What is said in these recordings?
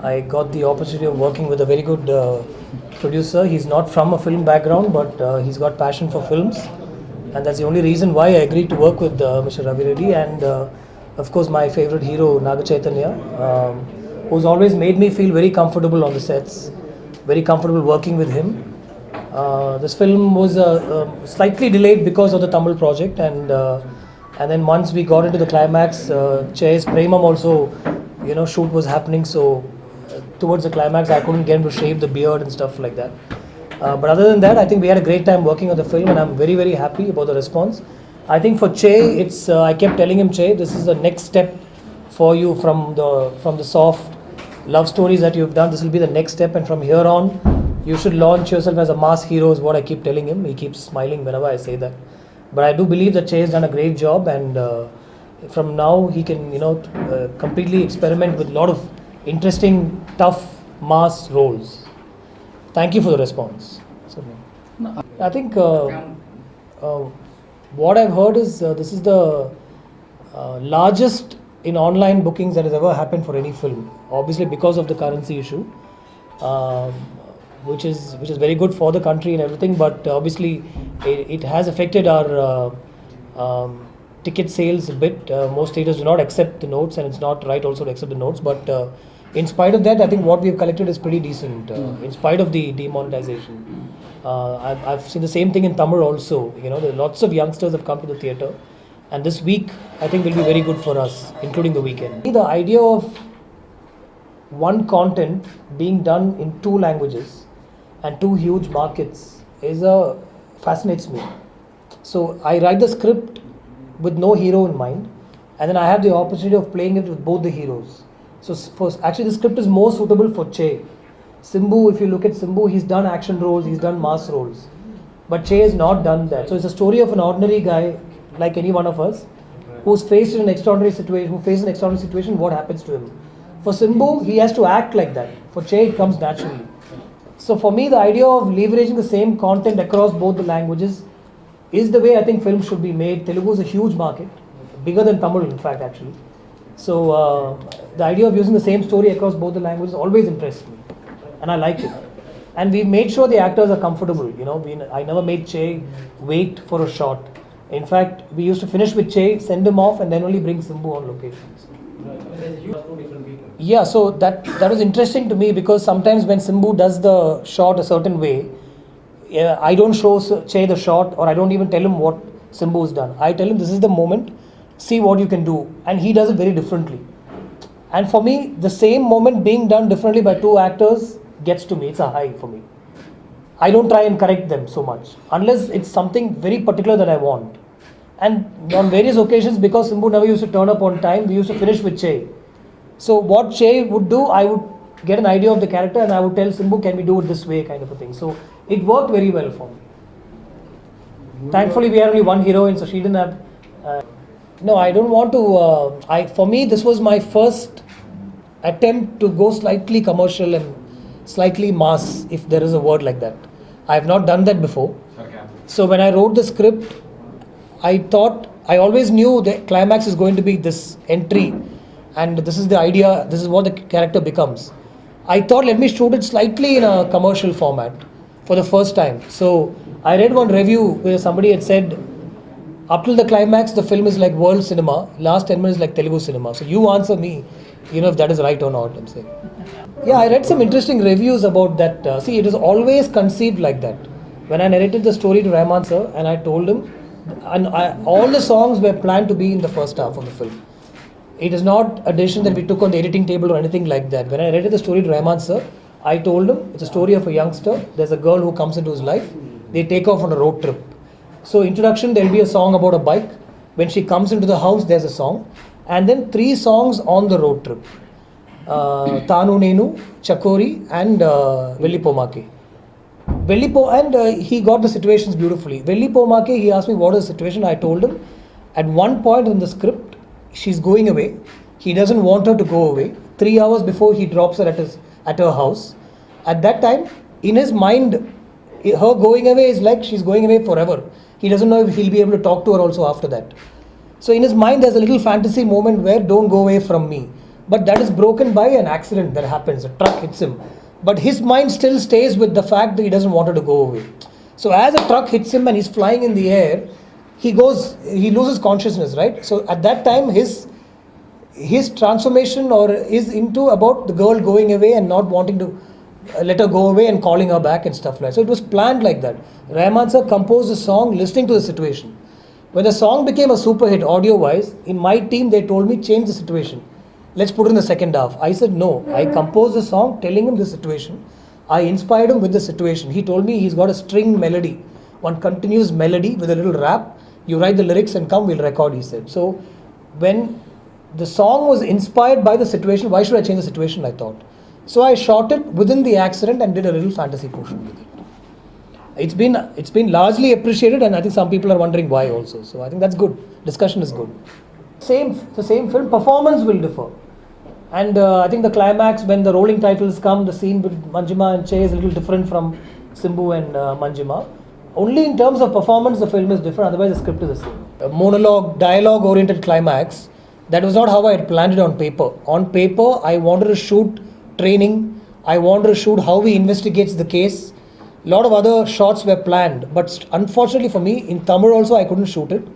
I got the opportunity of working with a very good producer. He's not from a film background, but he's got passion for films, and that's the only reason why I agreed to work with Mr. Reddy and of course my favorite hero Naga Chaitanya, who's always made me feel very comfortable on the sets, very comfortable working with him. This film was slightly delayed because of the Tamil project, and then once we got into the climax, Chay's Premam also, shoot was happening, so towards the climax I couldn't get him to shave the beard and stuff like that. But other than that, I think we had a great time working on the film, and I'm very, very happy about the response. I think for Che, it's I kept telling him, Che, this is the next step for you from the soft love stories that you've done. This will be the next step, and from here on, you should launch yourself as a mass hero, is what I keep telling him. He keeps smiling whenever I say that. But I do believe that Che has done a great job, and from now he can, completely experiment with a lot of interesting, tough, mass roles. Thank you for the response. I think what I've heard is this is the largest in online bookings that has ever happened for any film. Obviously, because of the currency issue, which is very good for the country and everything. But obviously, it has affected our ticket sales a bit. Most theaters do not accept the notes, and it's not right also to accept the notes. But in spite of that, I think what we've collected is pretty decent. In spite of the demonetization, I've seen the same thing in Tamil also. There are lots of youngsters have come to the theatre, and this week I think will be very good for us, including the weekend. The idea of one content being done in two languages and two huge markets fascinates me. So I write the script with no hero in mind, and then I have the opportunity of playing it with both the heroes. So actually the script is more suitable for Che. Simbu, if you look at Simbu, he's done action roles, he's done mass roles. But Che has not done that. So it's a story of an ordinary guy, like any one of us, who's faced in an extraordinary situation, what happens to him. For Simbu, he has to act like that. For Che, it comes naturally. So for me, the idea of leveraging the same content across both the languages is the way I think films should be made. Telugu is a huge market, bigger than Tamil in fact actually. So the idea of using the same story across both the languages always impressed me, and I like it. And we made sure the actors are comfortable. I never made Che wait for a shot. In fact, we used to finish with Che, send him off, and then only bring Simbu on locations. Yeah, so that was interesting to me, because sometimes when Simbu does the shot a certain way, I don't show Che the shot, or I don't even tell him what Simbu has done. I tell him this is the moment, see what you can do, and he does it very differently. And for me, the same moment being done differently by two actors gets to me. It's a high for me. I don't try and correct them so much unless it's something very particular that I want. And on various occasions, because Simbu never used to turn up on time, we used to finish with Che. So what Che would do, I would get an idea of the character and I would tell Simbu, can we do it this way, kind of a thing. So it worked very well for me. Thankfully, we had only one heroine, so she didn't have... No, I don't want to... For me, this was my first attempt to go slightly commercial and slightly mass, if there is a word like that. I have not done that before. So when I wrote the script, I always knew the climax is going to be this entry, and this is the idea, this is what the character becomes. I thought, let me shoot it slightly in a commercial format for the first time. So I read one review where somebody had said, up till the climax, the film is like world cinema, last 10 minutes like Telugu cinema. So you answer me, if that is right or not, I'm saying. Yeah, I read some interesting reviews about that. See, it is always conceived like that. When I narrated the story to Rahman sir, and I told him, all the songs were planned to be in the first half of the film. It is not a decision that we took on the editing table or anything like that. When I narrated the story to Rahman sir, I told him, it's a story of a youngster. There's a girl who comes into his life. They take off on a road trip. So introduction, there will be a song about a bike. When she comes into the house, there's a song. And then 3 songs on the road trip. Tanu Nenu, Chakori and Vellipomake. And he got the situations beautifully. Vellipomake, he asked me what is the situation. I told him, at one point in the script, she's going away. He doesn't want her to go away. 3 hours before he drops her at her house. At that time, in his mind, her going away is like she's going away forever. He doesn't know if he'll be able to talk to her also after that. So in his mind, there's a little fantasy moment where don't go away from me. but that is broken by an accident that happens. A truck hits him. But his mind still stays with the fact that he doesn't want her to go away. So as a truck hits him and he's flying in the air, he loses consciousness, right? So at that time, his transformation or is into about the girl going away and not wanting to let her go away and calling her back and stuff like that. So it was planned like that. Rahman sir composed a song listening to the situation. When the song became a super hit audio-wise, in my team they told me change the situation. Let's put it in the second half. I said no. I composed the song telling him the situation. I inspired him with the situation. He told me he's got a string melody, one continuous melody with a little rap. You write the lyrics and come, we'll record, he said. So when the song was inspired by the situation, why should I change the situation, I thought. So I shot it within the accident and did a little fantasy portion with it. It's been largely appreciated, and I think some people are wondering why also. So I think that's good. Discussion is good. The same film, performance will differ. And I think the climax, when the rolling titles come, the scene with Manjima and Che is a little different from Simbu and Manjima. Only in terms of performance, the film is different, otherwise the script is the same. A monologue, dialogue-oriented climax, that was not how I had planned it on paper. On paper, I wanted to shoot training, I wanted to shoot how he investigates the case. A lot of other shots were planned, but unfortunately for me, in Tamil also I couldn't shoot it.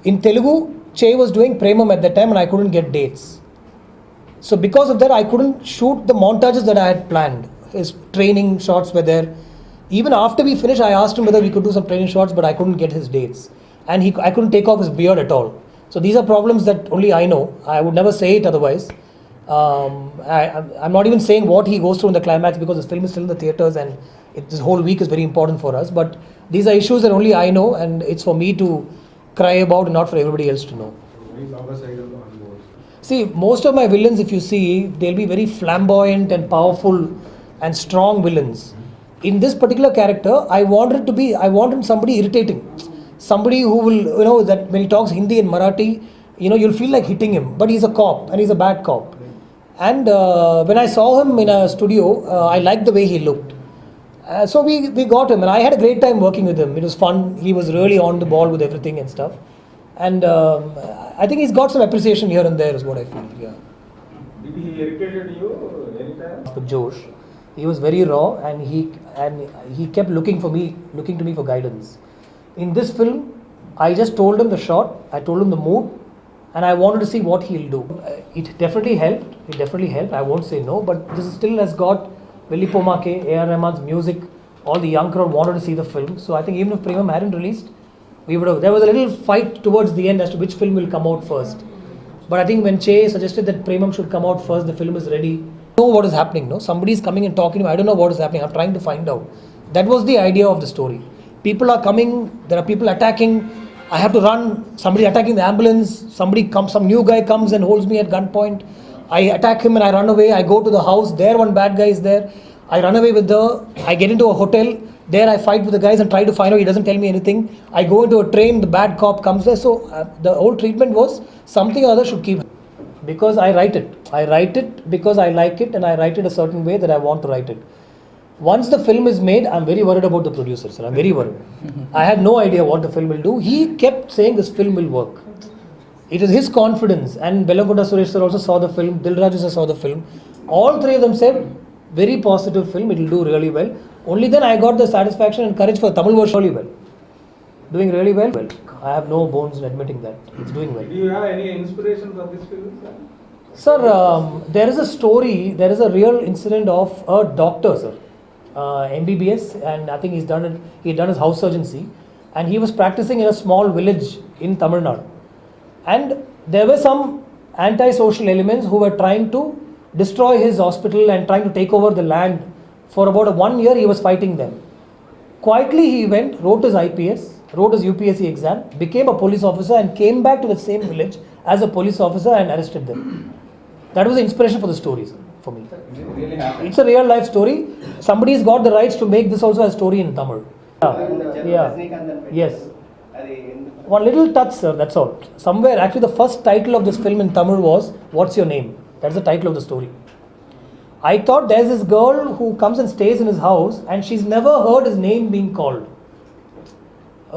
In Telugu, Che was doing Premam at that time and I couldn't get dates. So because of that, I couldn't shoot the montages that I had planned. His training shots were there. Even after we finished, I asked him whether we could do some training shots, but I couldn't get his dates. And I couldn't take off his beard at all. So these are problems that only I know. I would never say it otherwise. I'm not even saying what he goes through in the climax because this film is still in the theatres and this whole week is very important for us. But these are issues that only I know, and it's for me to cry about and not for everybody else to know. See, most of my villains, if you see, they'll be very flamboyant and powerful and strong villains. In this particular character, I wanted somebody irritating. Somebody who will, that when he talks Hindi and Marathi, you'll feel like hitting him. But he's a cop and he's a bad cop. And when I saw him in a studio, I liked the way he looked. So we got him, and I had a great time working with him. It was fun. He was really on the ball with everything and stuff. And I think he's got some appreciation here and there is what I feel. Yeah. Did he irritated you anytime? With Josh, he was very raw, and he kept looking to me for guidance. In this film, I just told him the shot, I told him the mood, and I wanted to see what he'll do. It definitely helped. I won't say no, but this still has got Velli Pomake, A.R. Rahman's music. All the young crowd wanted to see the film. So I think even if Premam hadn't released, there was a little fight towards the end as to which film will come out first. But I think when Che suggested that Premam should come out first, the film is ready. I know what is happening, no? Somebody is coming and talking to me. I don't know what is happening. I'm trying to find out. That was the idea of the story. People are coming. There are people attacking. I have to run. Somebody attacking the ambulance. Some new guy comes and holds me at gunpoint. I attack him and I run away. I go to the house. There one bad guy is there. I run away I get into a hotel. There I fight with the guys and try to find out. He doesn't tell me anything. I go into a train. The bad cop comes there. So the whole treatment was something or other should keep. Because I write it. I write it because I like it, and I write it a certain way that I want to write it. Once the film is made, I'm very worried about the producer, sir. I'm very worried. I had no idea what the film will do. He kept saying this film will work. It is his confidence. And Bellankonda Suresh sir also saw the film. Dilraju sir saw the film. All three of them said, very positive film. It will do really well. Only then I got the satisfaction and courage for Tamil version really well. Doing really well. I have no bones in admitting that. It's doing well. Do you have any inspiration for this film, sir? Sir, there is a story. There is a real incident of a doctor, sir. MBBS, and I think he had done his house surgeoncy, and he was practicing in a small village in Tamil Nadu, and there were some anti-social elements who were trying to destroy his hospital and trying to take over the land. For about 1 year he was fighting them. Quietly he went, wrote his IPS, wrote his UPSC exam, became a police officer and came back to the same village as a police officer and arrested them. That was the inspiration for the story, sir, for me. Really happened? It's a real life story. Somebody's got the rights to make this also a story in Tamil. Yeah. Yes. One little touch, sir, that's all. Somewhere, actually the first title of this film in Tamil was, What's Your Name? That's the title of the story. I thought there's this girl who comes and stays in his house and she's never heard his name being called.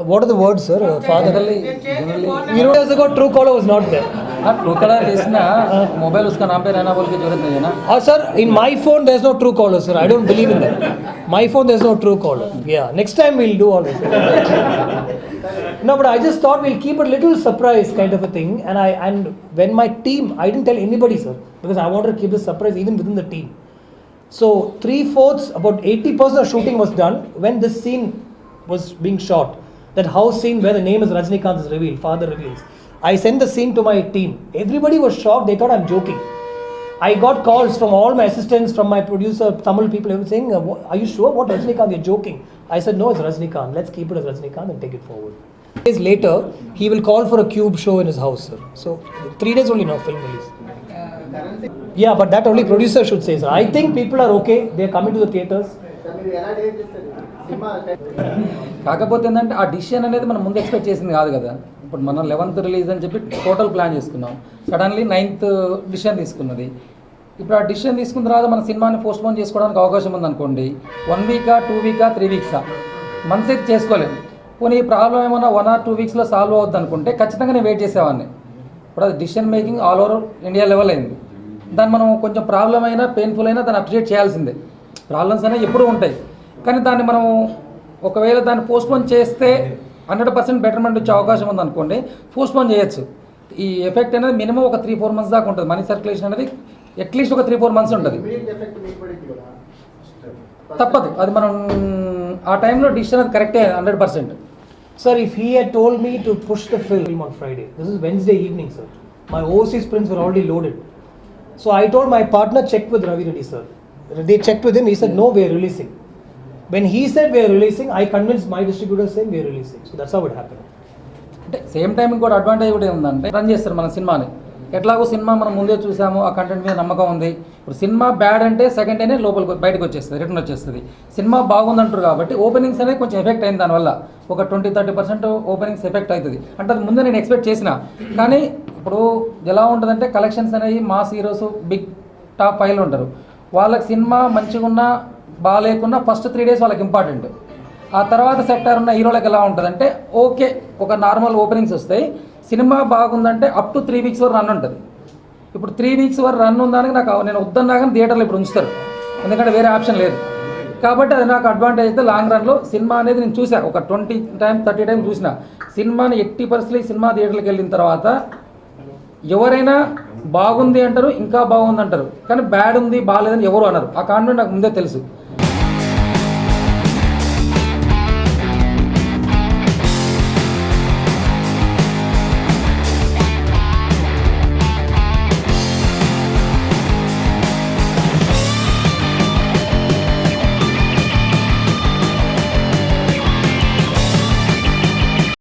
What are the words, sir? Father. Zero years ago, Truecaller was not there. True colour देखना mobile उसका नाम पे रहना बोल के जरूरत नहीं है ना. Sir, in my phone there's no Truecaller, sir. I don't believe in that. My phone there's no Truecaller. Yeah, next time we'll do all this. No, but I just thought we'll keep a little surprise kind of a thing. And when my team, I didn't tell anybody, sir, because I wanted to keep the surprise even within the team. So 3/4, about 80% of shooting was done when this scene was being shot. That house scene where the name is Rajinikanth is revealed, father reveals. I sent the scene to my team. Everybody was shocked. They thought I'm joking. I got calls from all my assistants, from my producer, Tamil people, everyone saying, "Are you sure? What Rajinikanth? You're joking." I said, "No, it's Rajinikanth. Let's keep it as Rajinikanth and take it forward." Days later, he will call for a cube show in his house, sir. So 3 days only now, film release. Yeah, but that only producer should say, sir. I think people are okay. They're coming to the theatres. కాకపోతే ఏంటంటే ఆ decision అనేది మనం ముందు expect చేసింది కాదు కదా. ఇప్పుడు మనం 11th రిలీజ్ అని చెప్పి టోటల్ ప్లాన్ చేసుకున్నాం. సడన్లీ 9th డిసిషన్ తీసుకున్నది. ఇప్పుడు ఆ డిసిషన్ తీసుకున్న తర్వాత మన సినిమాని పోస్ట్పోన్ చేసుకోవడానికి అవకాశం ఉందనుకోండి. 1 వీకా 2 వీకా 3 వీక్సా మంత్స్ అయితే చేసుకోలేము. పోనీ ఈ ప్రాబ్లం ఏమైనా 1 or 2 వీక్స్లో సాల్వ్ అవుద్ది అనుకుంటే ఖచ్చితంగా నేను వెయిట్ చేసేవాడిని. ఇప్పుడు అది decision making all over India level అయింది. దాన్ని మనం కొంచెం ప్రాబ్లం అయినా పెయిన్ఫుల్ అయినా దాన్ని అప్రిషియేట్ చేయాల్సిందే. ప్రాబ్లమ్స్ అనేవి ఎప్పుడూ ఉంటాయి, కానీ దాన్ని మనం ఒకవేళ దాన్ని పోస్ట్పోన్ చేస్తే 100% బెటర్మెంట్ వచ్చే అవకాశం ఉందనుకోండి, పోస్ట్పోన్ చేయొచ్చు. ఈ ఎఫెక్ట్ అనేది మినిమం ఒక 3-4 months దాకా ఉంటుంది. మనీ సర్క్యులేషన్ అనేది అట్లీస్ట్ ఒక 3-4 months ఉంటుంది. తప్పదు, అది మనం ఆ టైంలో డిసిషన్ అది కరెక్టే 100%. Sir, if he had told me to push the film on Friday, this is Wednesday evening, sir. My overseas prints were already loaded. So I told my partner, check with Reddy, sir. They checked with him, he said, no, we are releasing. When he said we are releasing, I convinced my distributor saying we are releasing. So that's how it happened. అంటే same time ఇంకోటి advantage కూడా ఉందంటే run చేస్తారు మన సినిమాని. ఎట్లాగో cinema మనం ముందే చూసాము, ఆ కంటెంట్ మీద నమ్మకం ఉంది. ఇప్పుడు సినిమా బ్యాడ్ అంటే సెకండ్ డేనే బయటకు వచ్చేస్తుంది, రిటర్న్ వచ్చేస్తుంది. సినిమా బాగుందంటారు కాబట్టి ఓపెనింగ్స్ అనేది కొంచెం ఎఫెక్ట్ అయింది. దానివల్ల ఒక 20-30% ఓపెనింగ్స్ ఎఫెక్ట్ అవుతుంది. అంటే అది ముందే నేను ఎక్స్పెక్ట్ చేసిన. కానీ ఇప్పుడు ఎలా ఉంటుందంటే కలెక్షన్స్ అనేవి మాస్ హీరోస్ బిగ్ టాప్ 5లో ఉంటారు. వాళ్ళకి సినిమా మంచిగా ఉన్నా బాగాలేకున్నా ఫస్ట్ 3 days వాళ్ళకి ఇంపార్టెంట్. ఆ తర్వాత సెక్టార్ ఉన్న హీరోలకు ఎలా ఉంటుందంటే ఓకే ఒక నార్మల్ ఓపెనింగ్స్ వస్తాయి, సినిమా బాగుందంటే అప్ టు 3 weeks వరకు రన్ ఉంటుంది. ఇప్పుడు 3 weeks వరకు రన్ ఉందానికి నాకు నేను వద్దన్నా కానీ థియేటర్లో ఇప్పుడు ఉంచుతారు, ఎందుకంటే వేరే ఆప్షన్ లేదు. కాబట్టి అది నాకు అడ్వాంటేజ్ అయితే లాంగ్ రన్లో సినిమా అనేది నేను చూసా, ఒక 20 times 30 times చూసిన సినిమాని 80% సినిమా థియేటర్కి వెళ్ళిన తర్వాత ఎవరైనా బాగుంది అంటారు, ఇంకా బాగుంది అంటారు, కానీ బ్యాడ్ ఉంది బాగాలేదని ఎవరు అన్నారు. ఆ కాన్ఫిడెంట్ నాకు ముందే తెలుసు.